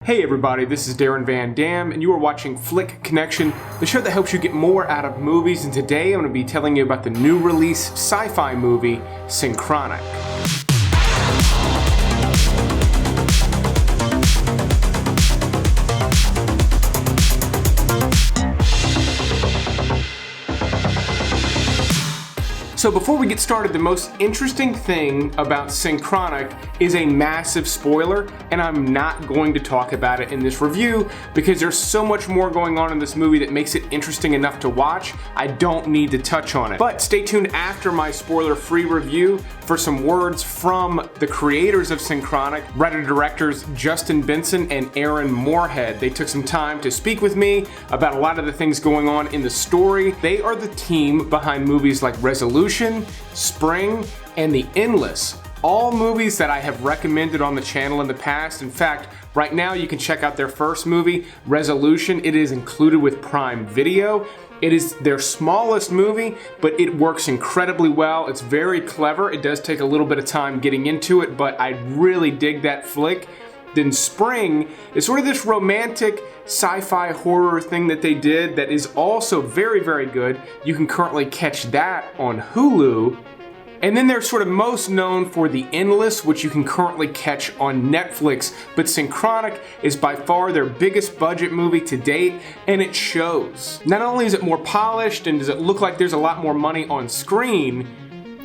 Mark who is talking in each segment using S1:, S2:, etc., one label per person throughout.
S1: Hey everybody, this is Darren Van Dam, and you are watching Flick Connection, the show that helps you get more out of movies, and today I'm going to be telling you about the new release sci-fi movie, Synchronic. So before we get started, the most interesting thing about Synchronic is a massive spoiler, and I'm not going to talk about it in this review because there's so much more going on in this movie that makes it interesting enough to watch. I don't need to touch on it. But stay tuned after my spoiler-free review for some words from the creators of Synchronic, writer-directors Justin Benson and Aaron Moorhead. They took some time to speak with me about a lot of the things going on in the story. They are the team behind movies like Resolution, Spring, and The Endless. All movies that I have recommended on the channel in the past. In fact, right now you can check out their first movie, Resolution. It is included with Prime Video. It is their smallest movie, but it works incredibly well. It's very clever. It does take a little bit of time getting into it, but I really dig that flick. Then Spring is sort of this romantic sci-fi horror thing that they did that is also very, very good. You can currently catch that on Hulu. And then they're sort of most known for The Endless, which you can currently catch on Netflix. But Synchronic is by far their biggest budget movie to date, and it shows. Not only is it more polished and does it look like there's a lot more money on screen,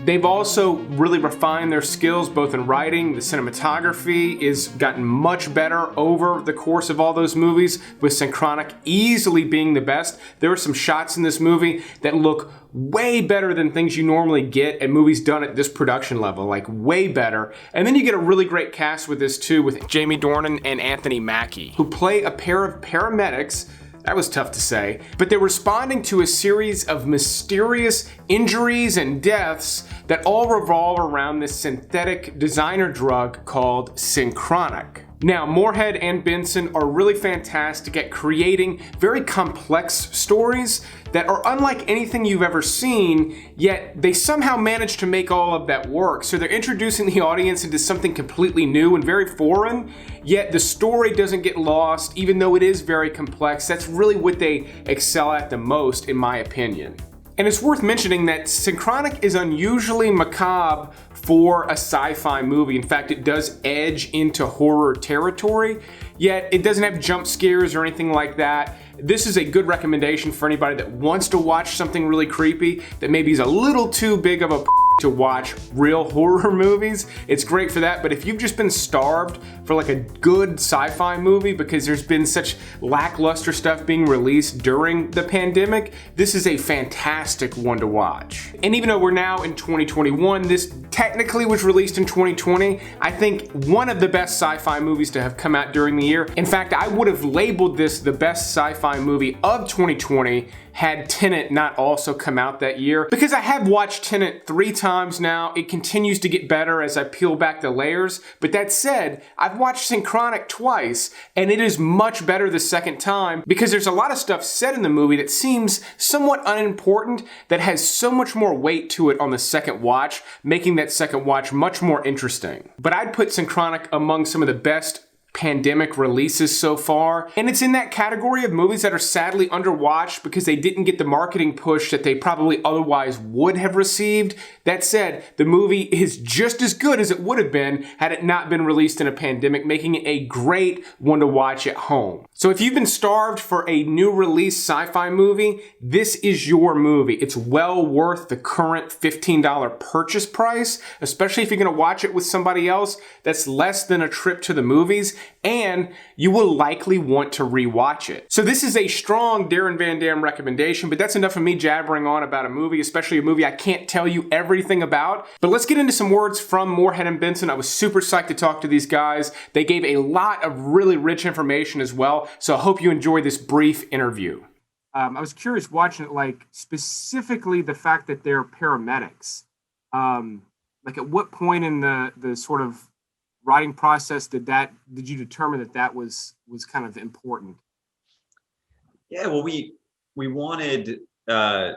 S1: they've also really refined their skills both in writing. The cinematography is gotten much better over the course of all those movies, with Synchronic easily being the best. There are some shots in this movie that look way better than things you normally get at movies done at this production level, like way better. And then you get a really great cast with this too, with Jamie Dornan and Anthony Mackie, who play a pair of paramedics. That was tough to say. But they're responding to a series of mysterious injuries and deaths that all revolve around this synthetic designer drug called Synchronic. Now, Moorhead and Benson are really fantastic at creating very complex stories that are unlike anything you've ever seen, yet they somehow manage to make all of that work. So they're introducing the audience into something completely new and very foreign, yet the story doesn't get lost, even though it is very complex. That's really what they excel at the most, in my opinion. And it's worth mentioning that Synchronic is unusually macabre for a sci-fi movie. In fact, it does edge into horror territory, yet it doesn't have jump scares or anything like that. This is a good recommendation for anybody that wants to watch something really creepy that maybe is a little too big of a to watch real horror movies. It's great for that, but if you've just been starved for like a good sci-fi movie because there's been such lackluster stuff being released during the pandemic, this is a fantastic one to watch. And even though we're now in 2021, this technically was released in 2020. I think one of the best sci-fi movies to have come out during the year. In fact, I would have labeled this the best sci-fi movie of 2020 had Tenet not also come out that year. Because I have watched Tenet 3 times now, it continues to get better as I peel back the layers. But that said, I've watched Synchronic twice, and it is much better the second time because there's a lot of stuff said in the movie that seems somewhat unimportant that has so much more weight to it on the second watch, making that second watch much more interesting. But I'd put Synchronic among some of the best pandemic releases so far, and it's in that category of movies that are sadly underwatched because they didn't get the marketing push that they probably otherwise would have received. That said, the movie is just as good as it would have been had it not been released in a pandemic, making it a great one to watch at home. So if you've been starved for a new release sci-fi movie, this is your movie. It's well worth the current $15 purchase price, especially if you're going to watch it with somebody else. That's less than a trip to the movies, and you will likely want to rewatch it. So this is a strong Darren Van Dam recommendation, but that's enough of me jabbering on about a movie, especially a movie I can't tell you everything about. But let's get into some words from Moorhead and Benson. I was super psyched to talk to these guys. They gave a lot of really rich information as well, so I hope you enjoy this brief interview. I was curious watching it, like specifically the fact that they're paramedics. Like at what point in the sort of writing process did you determine that was kind of important?
S2: Yeah, well, we wanted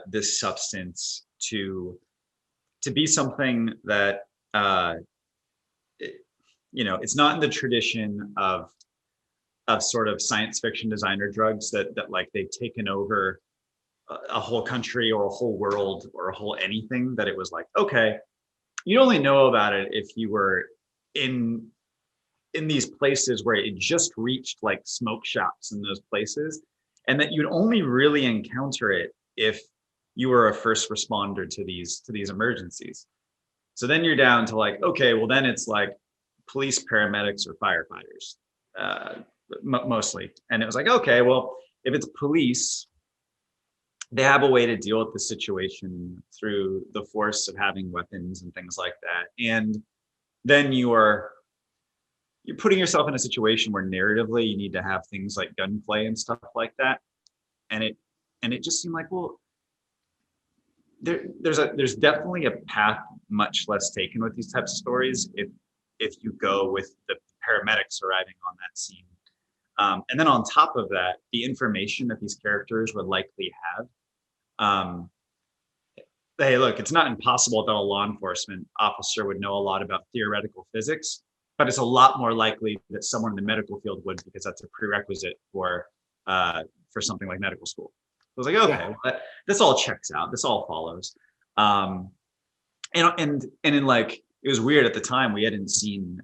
S2: this substance to be something that it's not in the tradition of sort of science fiction designer drugs that like they've taken over a whole country or a whole world or a whole anything, that it was like, okay, you'd only know about it if you were in these places where it just reached like smoke shops in those places, and that you'd only really encounter it if you were a first responder to these emergencies. So then you're down to like, okay, well then it's like police, paramedics, or firefighters, mostly. And it was like, okay, well, if it's police, they have a way to deal with the situation through the force of having weapons and things like that. And then you're putting yourself in a situation where narratively you need to have things like gunplay and stuff like that. And it just seemed like, well, there's definitely a path much less taken with these types of stories if you go with the paramedics arriving on that scene. And then on top of that, the information that these characters would likely have. Hey, look, it's not impossible that a law enforcement officer would know a lot about theoretical physics, but it's a lot more likely that someone in the medical field would, because that's a prerequisite for something like medical school. I was like, okay, well, this all checks out. This all follows. And in like, it was weird at the time, we hadn't seen,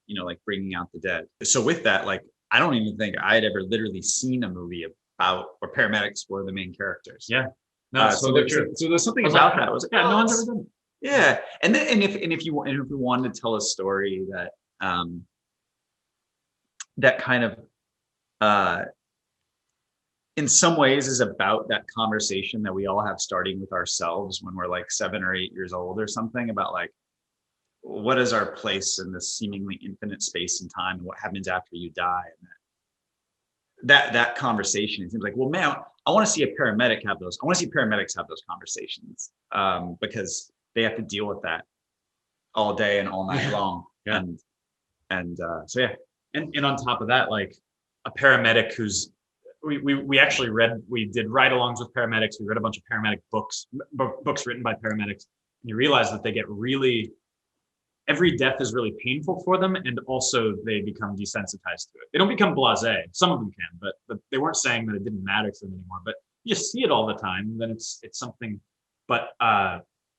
S2: like Bringing Out the Dead. So with that, like, I don't even think I had ever literally seen a movie about where paramedics were the main characters.
S3: Yeah. No,
S2: so there's something about that. I was like,
S3: yeah, no one's ever done it.
S2: Yeah. And if you wanted to tell a story that that kind of in some ways is about that conversation that we all have starting with ourselves when we're like 7 or 8 years old or something, about like, what is our place in this seemingly infinite space and time, and what happens after you die? And that conversation, it seems like, well, man, I want to see a paramedic have those. I want to see paramedics have those conversations, because they have to deal with that all day and all night long.
S3: Yeah.
S2: So yeah.
S3: And on top of that, like a paramedic who's we actually did ride-alongs with paramedics. We read a bunch of paramedic books written by paramedics. And you realize that they get every death is really painful for them, and also they become desensitized to it. They don't become blasé. Some of them can, but they weren't saying that it didn't matter to them anymore. But you see it all the time, then it's something. But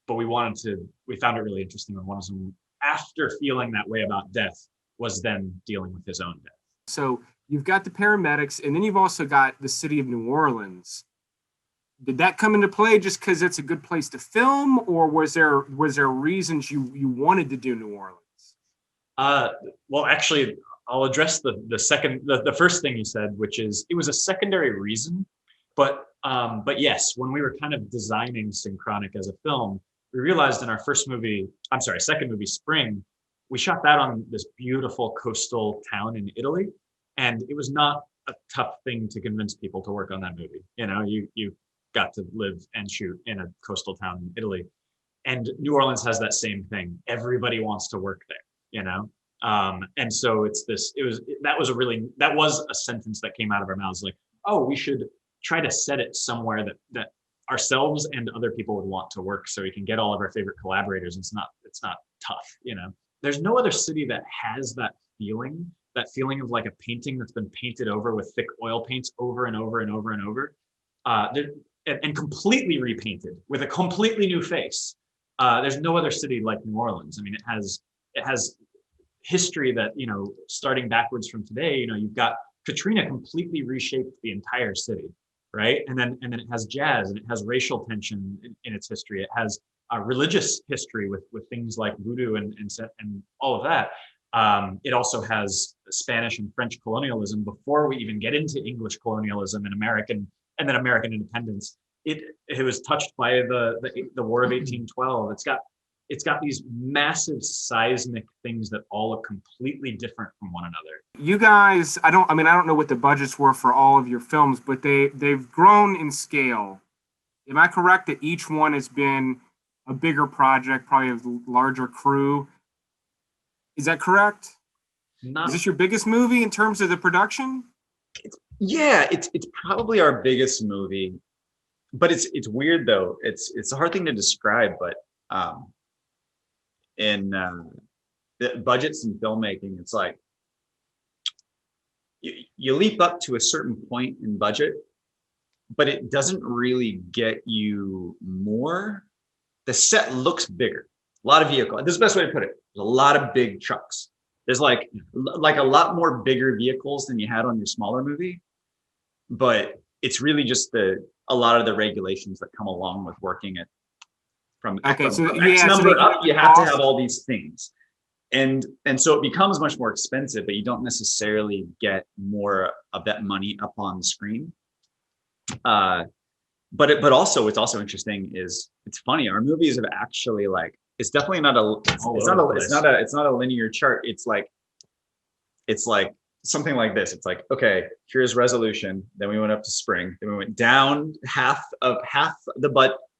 S3: we found it really interesting when one of them, after feeling that way about death, was then dealing with his own death.
S1: So you've got the paramedics, and then you've also got the city of New Orleans. Did that come into play just because it's a good place to film, or was there reasons you wanted to do New Orleans?
S3: Well, actually, I'll address the first thing you said, which is it was a secondary reason, but yes, when we were kind of designing Synchronic as a film, we realized in our second movie, Spring, we shot that on this beautiful coastal town in Italy, and it was not a tough thing to convince people to work on that movie. You got to live and shoot in a coastal town in Italy, and New Orleans has that same thing. Everybody wants to work there, and so that was a sentence that came out of our mouths, like, oh, we should try to set it somewhere that ourselves and other people would want to work, so we can get all of our favorite collaborators. It's not tough. There's no other city that has that feeling of like a painting that's been painted over with thick oil paints over and over and over and over, and completely repainted with a completely new face. There's no other city like New Orleans. I mean, it has history that, starting backwards from today, you've got Katrina completely reshaped the entire city, right? And then it has jazz, and it has racial tension in its history. It has religious history with things like voodoo and all of that. It also has Spanish and French colonialism before we even get into English colonialism and American independence. It was touched by the War of 1812. It's got these massive seismic things that all are completely different from one another.
S1: You guys, I don't know what the budgets were for all of your films, but they've grown in scale. Am I correct that each one has been a bigger project, probably a larger crew? Is that correct? Is this your biggest movie in terms of the production?
S2: It's probably our biggest movie, but it's weird though. It's a hard thing to describe, but in the budgets in filmmaking, it's like you leap up to a certain point in budget, but it doesn't really get you more. The set looks bigger. A lot of vehicle. This is the best way to put it. There's a lot of big trucks. There's like a lot more bigger vehicles than you had on your smaller movie, but it's really just a lot of the regulations that come along with working it from X number up. You have to have all these things, and so it becomes much more expensive, but you don't necessarily get more of that money up on the screen. But also what's also interesting is it's funny. Our movies have actually like, it's definitely not it's not a linear chart. It's like something like this. It's like, okay, here's resolution. Then we went up to spring. Then we went down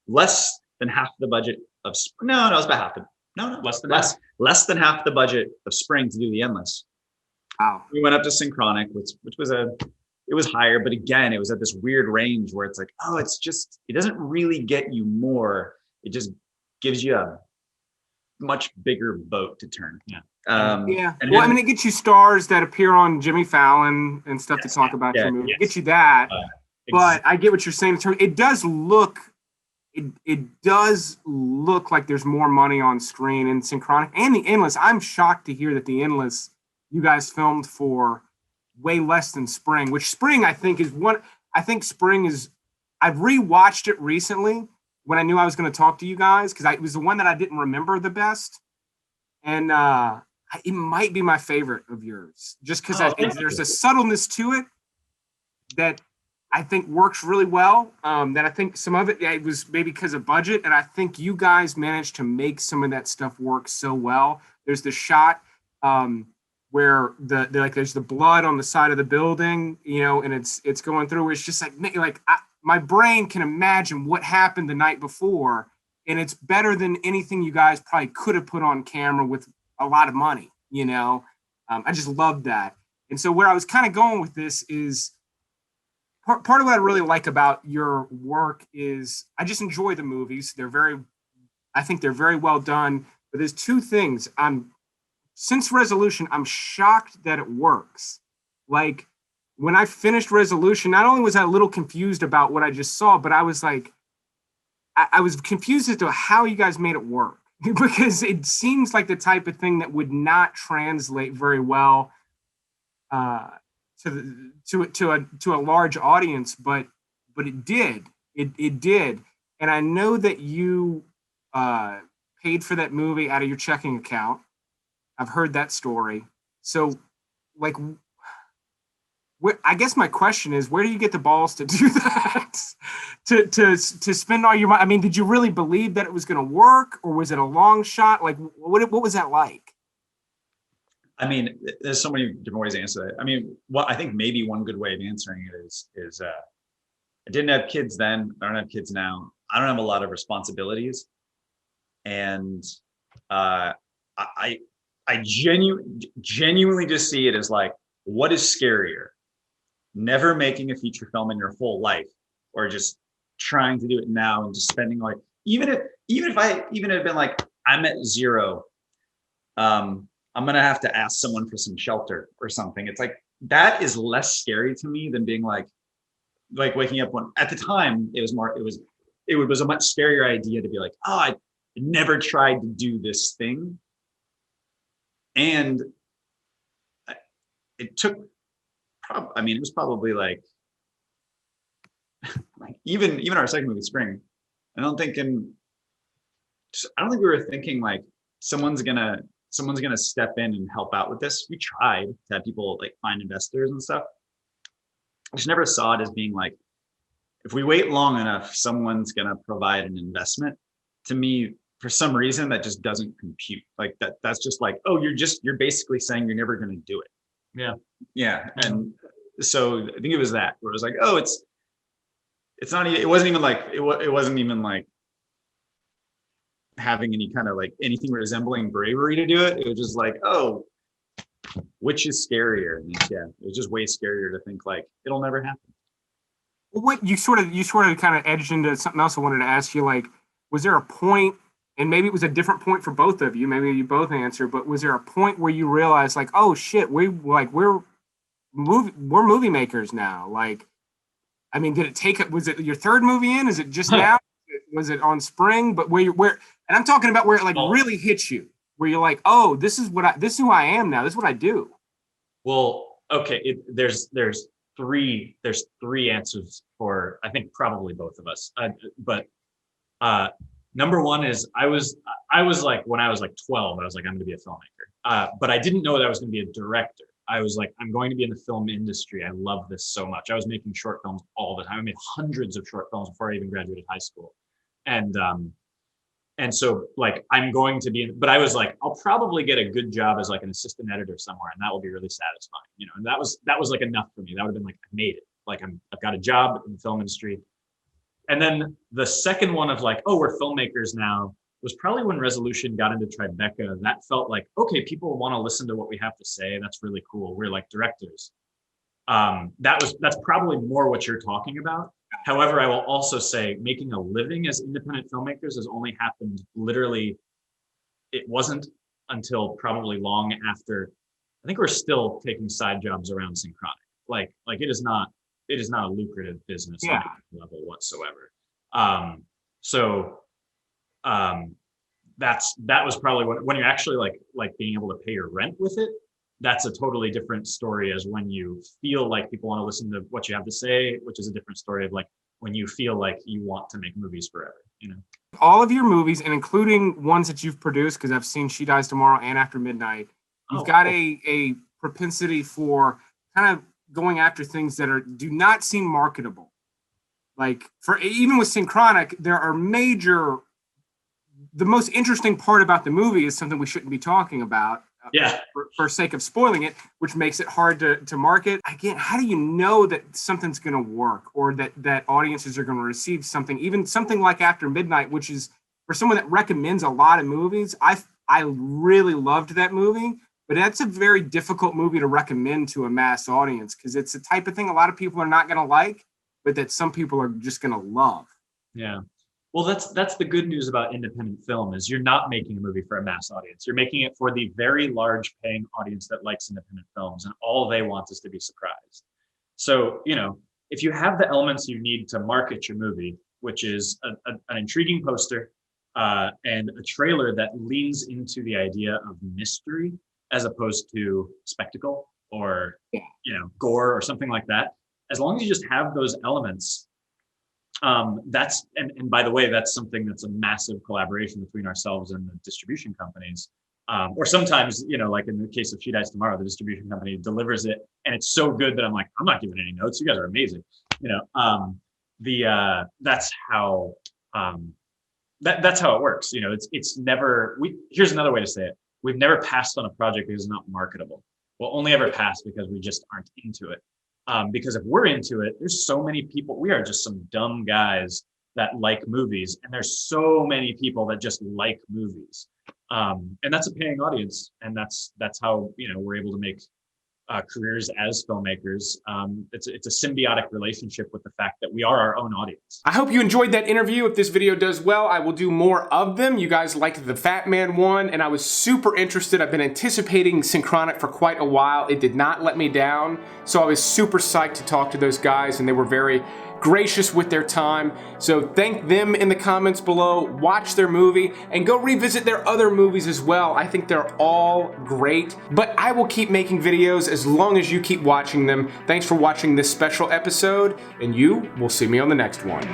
S2: less than half the budget of no, it's about half. Less than half the budget of spring to do the endless.
S1: Wow.
S2: We went up to Synchronic, which was it was higher, but again, it was at this weird range where it's like, oh, it doesn't really get you more. It just gives you a much bigger boat to turn.
S1: Yeah. It gets you stars that appear on Jimmy Fallon and stuff to talk about your movie. Yes. It gets you that. But I get what you're saying. It does look like there's more money on screen in Synchronic and the Endless. I'm shocked to hear that the Endless you guys filmed for way less than Spring, which Spring I think Spring is, I've rewatched it recently when I knew I was going to talk to you guys, because it was the one that I didn't remember the best. And it might be my favorite of yours, just because there's a subtleness to it that I think works really well. That I think some of it was maybe because of budget, and I think you guys managed to make some of that stuff work so well. There's the shot where there's the blood on the side of the building, and it's going through. It's just my brain can imagine what happened the night before, and it's better than anything you guys probably could have put on camera with a lot of money. I just love that. And so where I was kind of going with this is part of what I really like about your work is I just enjoy the movies. I think they're very well done. But there's two things. Since Resolution, I'm shocked that it works. Like when I finished Resolution, not only was I a little confused about what I just saw, but I was like, I was confused as to how you guys made it work, because it seems like the type of thing that would not translate very well to a large audience, but it did. It did. And I know that you paid for that movie out of your checking account. I've heard that story. So, I guess my question is, where do you get the balls to do that? to spend all your money? I mean, did you really believe that it was going to work, or was it a long shot? Like, what was that like?
S2: I mean, there's so many different ways to answer that. I mean, I think maybe one good way of answering it is I didn't have kids then. I don't have kids now. I don't have a lot of responsibilities, and I genuinely just see it as like, what is scarier? Never making a feature film in your whole life, or just trying to do it now and just spending even if I had been like, I'm at zero, I'm gonna have to ask someone for some shelter or something. It's like, that is less scary to me than being like waking up at the time it was a much scarier idea to be like, oh, I never tried to do this thing. And it took, it was probably like even our second movie, Spring, I don't think we were thinking like someone's gonna step in and help out with this. We tried to have people find investors and stuff. I just never saw it as being like, if we wait long enough, someone's gonna provide an investment. To me, for some reason, that just doesn't compute. Like that's just like, oh, you're basically saying you're never going to do it. Yeah. And so I think it was that, where it was like, oh, it wasn't even like having any kind of anything resembling bravery to do it. It was just like, oh, which is scarier? And it was just way scarier to think it'll never happen.
S1: Well, what you sort of kind of edged into something else I wanted to ask you, was there a point, and maybe it was a different point for both of you, maybe you both answer, but was there a point where you realized oh shit, we we're movie makers now. Like, I mean, was it your third movie in? Is it just now? Was it on Spring? But and I'm talking about where it like really hits you, where you're like, oh, this is who I am now. This is what I do.
S3: Well, okay. There's three answers for, I think, probably both of us. But number one is I was like, when I was like 12, I was like, I'm going to be a filmmaker. But I didn't know that I was going to be a director. I was like, I'm going to be in the film industry. I love this so much. I was making short films all the time. I made hundreds of short films before I even graduated high school. And so like, I'm going to be but I was like, I'll probably get a good job as like an assistant editor somewhere, and that will be really satisfying, you know. And that was like enough for me. That would have been like, I made it. Like I've got a job in the film industry. And then the second one of like, oh, we're filmmakers now, was probably when Resolution got into Tribeca. That felt like, okay, people want to listen to what we have to say. That's really cool. We're like directors. That's probably more what you're talking about. However, I will also say making a living as independent filmmakers has only happened literally, it wasn't until probably long after. I think we're still taking side jobs around Synchronic. Like it is not a lucrative business on any level whatsoever. That was probably when you're actually like being able to pay your rent with it. That's a totally different story as when you feel like people want to listen to what you have to say, which is a different story of like when you feel like you want to make movies forever, you know. All
S1: of your movies, and including ones that you've produced, because I've seen She Dies Tomorrow and After Midnight, you've got a propensity for kind of going after things that do not seem marketable. Like even with Synchronic, there are the most interesting part about the movie is something we shouldn't be talking about. For sake of spoiling it, which makes it hard to market. Again, how do you know that something's going to work, or that audiences are going to receive something, even something like After Midnight, which is for someone that recommends a lot of movies. I really loved that movie, but that's a very difficult movie to recommend to a mass audience because it's the type of thing a lot of people are not going to like, but that some people are just going to love.
S3: Yeah. Well, that's the good news about independent film is you're not making a movie for a mass audience. You're making it for the very large paying audience that likes independent films, and all they want is to be surprised. So, you know, if you have the elements you need to market your movie, which is an intriguing poster and a trailer that leans into the idea of mystery as opposed to spectacle or, you know, gore or something like that, as long as you just have those elements, that's and by the way, that's something that's a massive collaboration between ourselves and the distribution companies. Or sometimes, you know, like in the case of She Dies Tomorrow, the distribution company delivers it and it's so good that I'm like, I'm not giving any notes. You guys are amazing. You know, that's how that's how it works. You know, it's never here's another way to say it. We've never passed on a project because it's not marketable. We'll only ever pass because we just aren't into it. Because if we're into it, there's so many people, we are just some dumb guys that like movies, and there's so many people that just like movies. And that's a paying audience, and that's how, you know, we're able to make careers as filmmakers. It's a symbiotic relationship with the fact that we are our own audience.
S1: I hope you enjoyed that interview. If this video does well, I will do more of them. You guys liked the Fat Man one, and I was super interested. I've been anticipating Synchronic for quite a while. It did not let me down, so I was super psyched to talk to those guys, and they were very gracious with their time. So thank them in the comments below, watch their movie, and go revisit their other movies as well. I think they're all great, but I will keep making videos as long as you keep watching them. Thanks for watching this special episode, and you will see me on the next one.